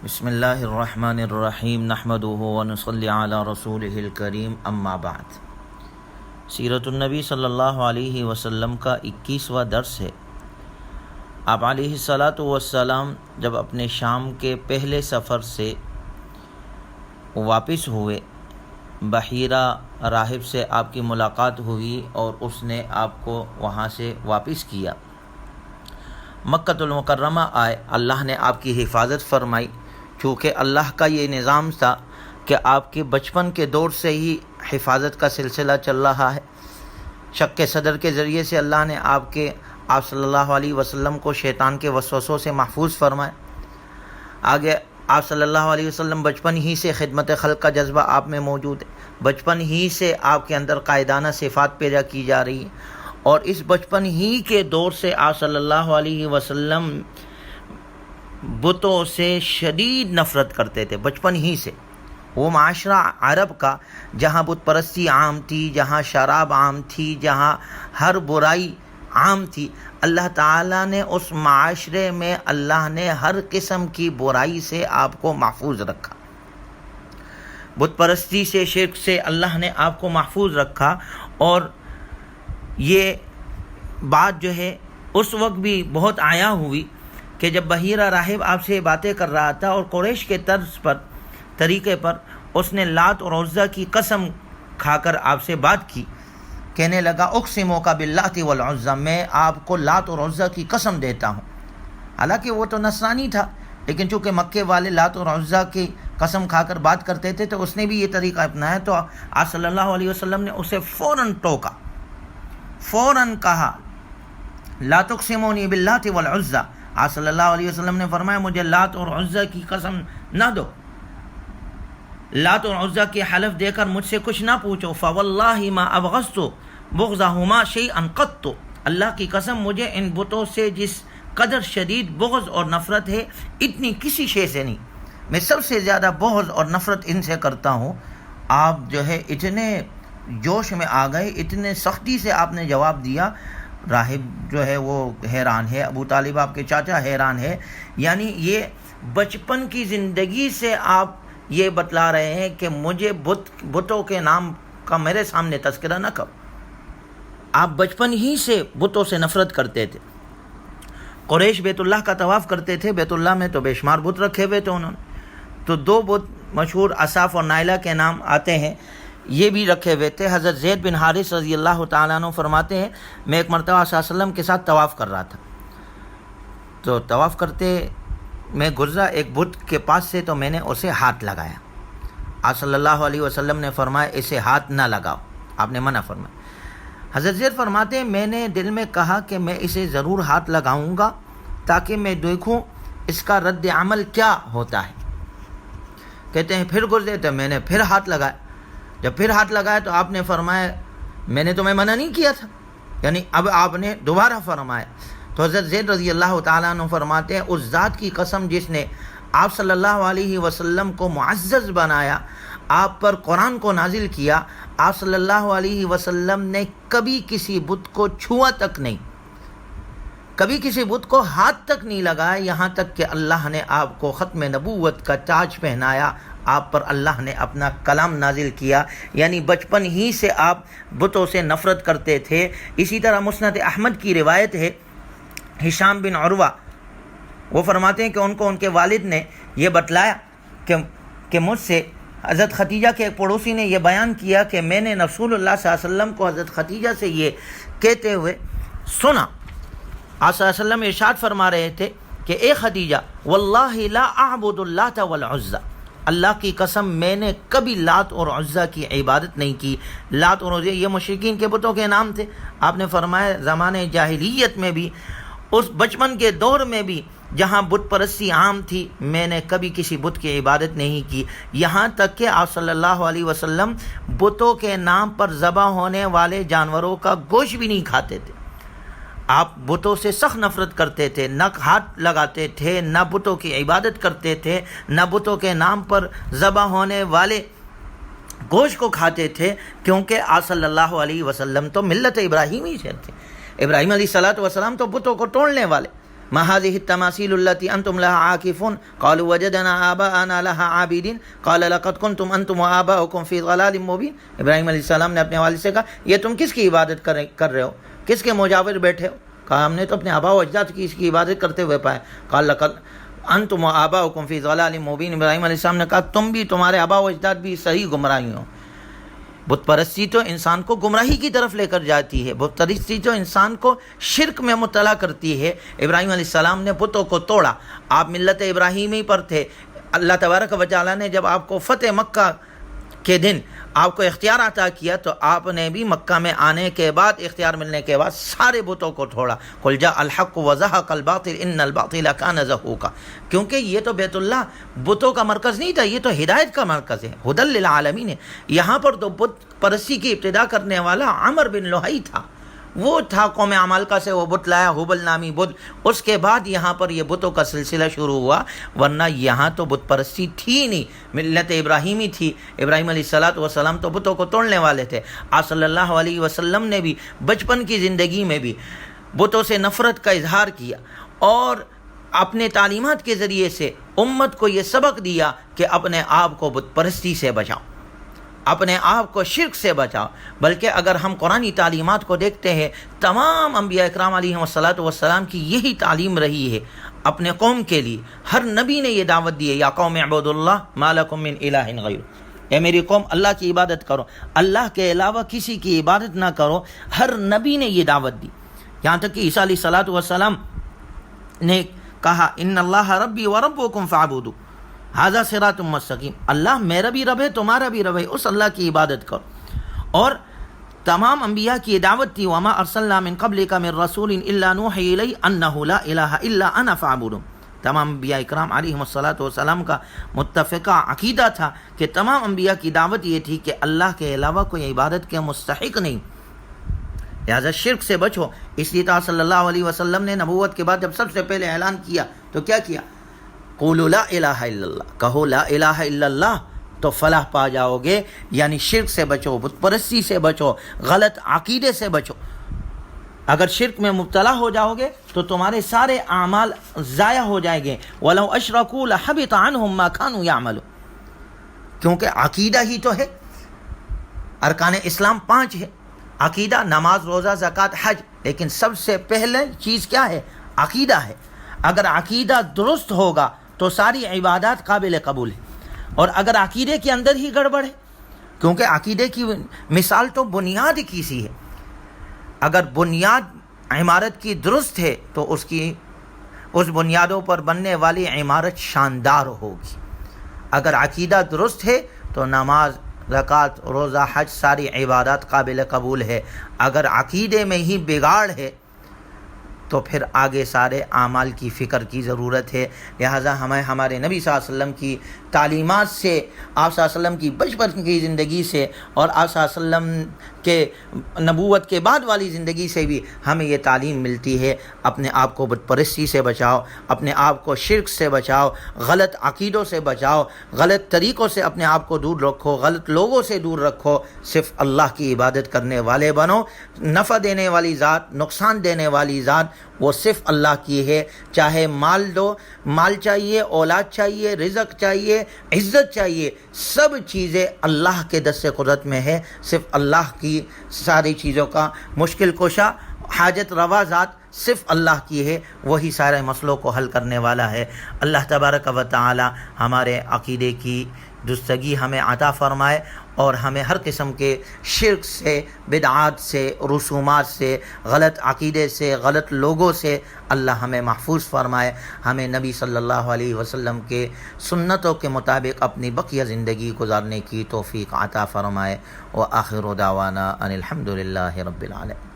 بسم اللہ الرحمن الرحیم نحمدہ ونصلی علی رسولہ الکریم اما بعد۔ سیرت النبی صلی اللہ علیہ وسلم کا 21واں درس ہے۔ آپ علیہ الصلاۃ والسلام جب اپنے شام کے پہلے سفر سے واپس ہوئے، بحیرہ راہب سے آپ کی ملاقات ہوئی اور اس نے آپ کو وہاں سے واپس کیا۔ مکۃ المکرمہ آئے، اللہ نے آپ کی حفاظت فرمائی، چونکہ اللہ کا یہ نظام تھا کہ آپ کے بچپن کے دور سے ہی حفاظت کا سلسلہ چل رہا ہے۔ شق صدر کے ذریعے سے اللہ نے آپ صلی اللہ علیہ وسلم کو شیطان کے وسوسوں سے محفوظ فرمایا۔ آگے آپ صلی اللہ علیہ وسلم بچپن ہی سے خدمت خلق کا جذبہ آپ میں موجود ہے، بچپن ہی سے آپ کے اندر قائدانہ صفات پیدا کی جا رہی ہیں، اور اس بچپن ہی کے دور سے آپ صلی اللہ علیہ وسلم بتوں سے شدید نفرت کرتے تھے۔ بچپن ہی سے وہ معاشرہ عرب کا جہاں بت پرستی عام تھی، جہاں شراب عام تھی، جہاں ہر برائی عام تھی، اللہ تعالیٰ نے اس معاشرے میں اللہ نے ہر قسم کی برائی سے آپ کو محفوظ رکھا۔ بت پرستی سے، شرک سے اللہ نے آپ کو محفوظ رکھا۔ اور یہ بات جو ہے اس وقت بھی بہت عیا ہوئی کہ جب بحیرہ راہب آپ سے باتیں کر رہا تھا اور قریش کے طریقے پر اس نے لات اور عزیٰ کی قسم کھا کر آپ سے بات کی، کہنے لگا اقسمو کا باللات والعزیٰ، میں آپ کو لات اور عزیٰ کی قسم دیتا ہوں۔ حالانکہ وہ تو نصرانی تھا، لیکن چونکہ مکے والے لات اور عزیٰ کی قسم کھا کر بات کرتے تھے تو اس نے بھی یہ طریقہ اپنایا، تو آپ صلی اللہ علیہ وسلم نے اسے فوراً ٹوکا، فوراً کہا لا تقسمونی باللات والعزیٰ۔ آپ صلی اللہ علیہ وسلم نے فرمایا مجھے لات اور عزیٰ کی قسم نہ دو، لات اور عزیٰ کی حلف دے کر مجھ سے کچھ نہ پوچھو۔ فواللہ ما ابغضت بغضہما شیئا قط، اللہ کی قسم مجھے ان بتوں سے جس قدر شدید بغض اور نفرت ہے اتنی کسی شے سے نہیں، میں سب سے زیادہ بغض اور نفرت ان سے کرتا ہوں۔ آپ جو ہے اتنے جوش میں آ گئے، اتنے سختی سے آپ نے جواب دیا، راہب جو ہے وہ حیران ہے، ابو طالب آپ کے چاچا حیران ہے۔ یعنی یہ بچپن کی زندگی سے آپ یہ بتلا رہے ہیں کہ مجھے بتوں کے نام کا میرے سامنے تذکرہ نہ کرو۔ آپ بچپن ہی سے بتوں سے نفرت کرتے تھے۔ قریش بیت اللہ کا طواف کرتے تھے، بیت اللہ میں تو بے شمار بت رکھے ہوئے تھے انہوں نے، تو دو بت مشہور اصاف اور نائلہ کے نام آتے ہیں، یہ بھی رکھے ہوئے تھے۔ حضرت زید بن حارث رضی اللہ تعالیٰ عنہ فرماتے ہیں میں ایک مرتبہ صلی اللہ علیہ وسلم کے ساتھ طواف کر رہا تھا، تو طواف کرتے میں گزرا ایک بت کے پاس سے، تو میں نے اسے ہاتھ لگایا۔ آپ صلی اللہ علیہ وسلم نے فرمایا اسے ہاتھ نہ لگاؤ، آپ نے منع فرمایا۔ حضرت زید فرماتے ہیں میں نے دل میں کہا کہ میں اسے ضرور ہاتھ لگاؤں گا تاکہ میں دیکھوں اس کا رد عمل کیا ہوتا ہے۔ کہتے ہیں پھر گزرے تو میں نے پھر ہاتھ لگایا، جب پھر ہاتھ لگایا تو آپ نے فرمایا میں نے تمہیں منع نہیں کیا تھا، یعنی اب آپ نے دوبارہ فرمایا۔ تو حضرت زید رضی اللہ تعالیٰ عنہ فرماتے ہیں اس ذات کی قسم جس نے آپ صلی اللہ علیہ وسلم کو معزز بنایا، آپ پر قرآن کو نازل کیا، آپ صلی اللہ علیہ وسلم نے کبھی کسی بت کو چھوا تک نہیں، کبھی کسی بت کو ہاتھ تک نہیں لگایا، یہاں تک کہ اللہ نے آپ کو ختم نبوت کا تاج پہنایا، آپ پر اللہ نے اپنا کلام نازل کیا۔ یعنی بچپن ہی سے آپ بتوں سے نفرت کرتے تھے۔ اسی طرح مسند احمد کی روایت ہے، ہشام بن عروہ وہ فرماتے ہیں کہ ان کو ان کے والد نے یہ بتلایا کہ مجھ سے حضرت خدیجہ کے ایک پڑوسی نے یہ بیان کیا کہ میں نے رسول اللہ صلی اللہ علیہ وسلم کو حضرت خدیجہ سے یہ کہتے ہوئے سنا۔ آپ صلی اللہ علیہ وسلم ارشاد فرما رہے تھے کہ اے خدیجہ واللہ لا اعبد اللات والعزیٰ، اللہ کی قسم میں نے کبھی لات اور عزیٰ کی عبادت نہیں کی۔ لات اور عزیٰ یہ مشرکین کے بتوں کے نام تھے۔ آپ نے فرمایا زمانے جاہلیت میں بھی، اس بچپن کے دور میں بھی جہاں بت پرستی عام تھی، میں نے کبھی کسی بت کی عبادت نہیں کی، یہاں تک کہ آپ صلی اللہ علیہ وسلم بتوں کے نام پر ذبح ہونے والے جانوروں کا گوشت بھی نہیں کھاتے تھے۔ آپ بتوں سے سخت نفرت کرتے تھے، نہ ہاتھ لگاتے تھے، نہ بتوں کی عبادت کرتے تھے، نہ بتوں کے نام پر ذبح ہونے والے گوشت کو کھاتے تھے، کیونکہ آپ صلی اللہ علیہ وسلم تو ملت ابراہیمی سے تھے۔ ابراہیم علیہ السلام تو بتوں کو توڑنے والے، ما هذه التماثيل التي أنتم لها عاكفون قالوا وجدنا آباءنا لها عابدين قال لقد كنتم أنتم وآباؤكم في ضلال مبين. ابراہیم علیہ السلام نے اپنے والد سے کہا یہ تم کس کی عبادت کر رہے ہو, کس کے مجاور بیٹھے ہو؟ کہا ہم نے تو اپنے آبا و اجداد کی اس کی عبادت کرتے ہوئے پائے. قال لقد انتم وآباؤکم فی ضلال مبین. ابراہیم علیہ السلام نے کہا تم بھی, تمہارے آبا و اجداد بھی صحیح گمراہی ہو. بت پرستی تو انسان کو گمراہی کی طرف لے کر جاتی ہے, بت پرستی تو انسان کو شرک میں مبتلا کرتی ہے. ابراہیم علیہ السلام نے بتوں کو توڑا. آپ ملت ابراہیمی پر تھے. اللہ تبارک و تعالیٰ نے جب آپ کو فتح مکہ کے دن آپ کو اختیار عطا کیا تو آپ نے بھی مکہ میں آنے کے بعد, اختیار ملنے کے بعد سارے بتوں کو توڑا. قل جاء الحق وزهق الباطل ان الباطل كان زهوقا. کیونکہ یہ تو بیت اللہ بتوں کا مرکز نہیں تھا, یہ تو ہدایت کا مرکز ہے, ہدی للعالمین ہے. یہاں پر تو بت پرستی کی ابتدا کرنے والا عمر بن لوہی تھا, وہ تھا قوم عمالقہ سے وہ بت لایا, حبل نامی بت. اس کے بعد یہاں پر یہ بتوں کا سلسلہ شروع ہوا, ورنہ یہاں تو بت پرستی تھی نہیں, ملت ابراہیمی تھی. ابراہیم علیہ السلام تو بتوں کو توڑنے والے تھے. آپ صلی اللہ علیہ وسلم نے بھی بچپن کی زندگی میں بھی بتوں سے نفرت کا اظہار کیا اور اپنے تعلیمات کے ذریعے سے امت کو یہ سبق دیا کہ اپنے آپ کو بت پرستی سے بچاؤ, اپنے آپ کو شرک سے بچاؤ. بلکہ اگر ہم قرآنی تعلیمات کو دیکھتے ہیں, تمام انبیاء اکرام علیہ السلام کی یہی تعلیم رہی ہے اپنے قوم کے لیے. ہر نبی نے یہ دعوت دی ہے, یا قوم اعبدوا اللہ ما لکم من الہ غیر. اے میری قوم اللہ کی عبادت کرو, اللہ کے علاوہ کسی کی عبادت نہ کرو. ہر نبی نے یہ دعوت دی, یہاں تک کہ عیسیٰ علیہ السلام نے کہا ان اللہ ربی و ربکم فاعبدوا ھذا صراط مستقیم. اللہ میرا بھی رب ہے, تمہارا بھی رب ہے, اس اللہ کی عبادت کرو. اور تمام انبیاء کی دعوت تھی وما ارسلنا من قبلک من رسول الا نوحی الیہ انہ لا الہ الا انا فاعبدون. تمام انبیاء اکرام علیہم السلام کا متفقہ عقیدہ تھا کہ تمام انبیاء کی دعوت یہ تھی کہ اللہ کے علاوہ کوئی عبادت کے مستحق نہیں, لہذا شرک سے بچو. اس لیے صلی اللہ علیہ وسلم نے نبوت کے بعد جب سب سے پہلے اعلان کیا تو کیا کیا؟ قولوا لا الہ الا اللہ, کہو لا الہ الا اللہ تو فلاح پا جاؤ گے. یعنی شرک سے بچو, بت پرستی سے بچو, غلط عقیدے سے بچو. اگر شرک میں مبتلا ہو جاؤ گے تو تمہارے سارے اعمال ضائع ہو جائیں گے. وَلَوْ أَشْرَكُوا لَحَبِطَ عَنْهُمْ مَا كَانُوا يَعْمَلُونَ. کیونکہ عقیدہ ہی تو ہے. ارکان اسلام 5 ہے, عقیدہ, نماز, روزہ, زکوٰۃ, حج. لیکن سب سے پہلے چیز کیا ہے؟ عقیدہ ہے. اگر عقیدہ درست ہوگا تو ساری عبادات قابل قبول ہے. اور اگر عقیدے کے اندر ہی گڑبڑ ہے, کیونکہ عقیدے کی مثال تو بنیاد کی سی ہے. اگر بنیاد عمارت کی درست ہے تو اس بنیادوں پر بننے والی عمارت شاندار ہوگی. اگر عقیدہ درست ہے تو نماز, زکوٰۃ, روزہ, حج ساری عبادات قابل قبول ہے. اگر عقیدے میں ہی بگاڑ ہے تو پھر آگے سارے اعمال کی فکر کی ضرورت ہے. لہٰذا ہمیں ہمارے نبی صلی اللہ علیہ وسلم کی تعلیمات سے, آپ صلی اللہ علیہ وسلم کی بچپن کی زندگی سے اور آپ صلی اللہ علیہ وسلم کے نبوت کے بعد والی زندگی سے بھی ہمیں یہ تعلیم ملتی ہے. اپنے آپ کو بت پرستی سے بچاؤ, اپنے آپ کو شرک سے بچاؤ, غلط عقیدوں سے بچاؤ, غلط طریقوں سے اپنے آپ کو دور رکھو, غلط لوگوں سے دور رکھو. صرف اللہ کی عبادت کرنے والے بنو. نفع دینے والی ذات, نقصان دینے والی ذات وہ صرف اللہ کی ہے. چاہے مال دو, مال چاہیے, اولاد چاہیے, رزق چاہیے, عزت چاہیے, سب چیزیں اللہ کے دست قدرت میں ہے. صرف اللہ کی ساری چیزوں کا مشکل کشا, حاجت روا ذات صرف اللہ کی ہے, وہی سارے مسئلوں کو حل کرنے والا ہے. اللہ تبارک و تعالی ہمارے عقیدے کی درستگی ہمیں عطا فرمائے اور ہمیں ہر قسم کے شرک سے, بدعات سے, رسومات سے, غلط عقیدے سے, غلط لوگوں سے اللہ ہمیں محفوظ فرمائے. ہمیں نبی صلی اللہ علیہ وسلم کے سنتوں کے مطابق اپنی بقیہ زندگی گزارنے کی توفیق عطا فرمائے. وآخر دعوانا ان الحمد للہ رب العالمین.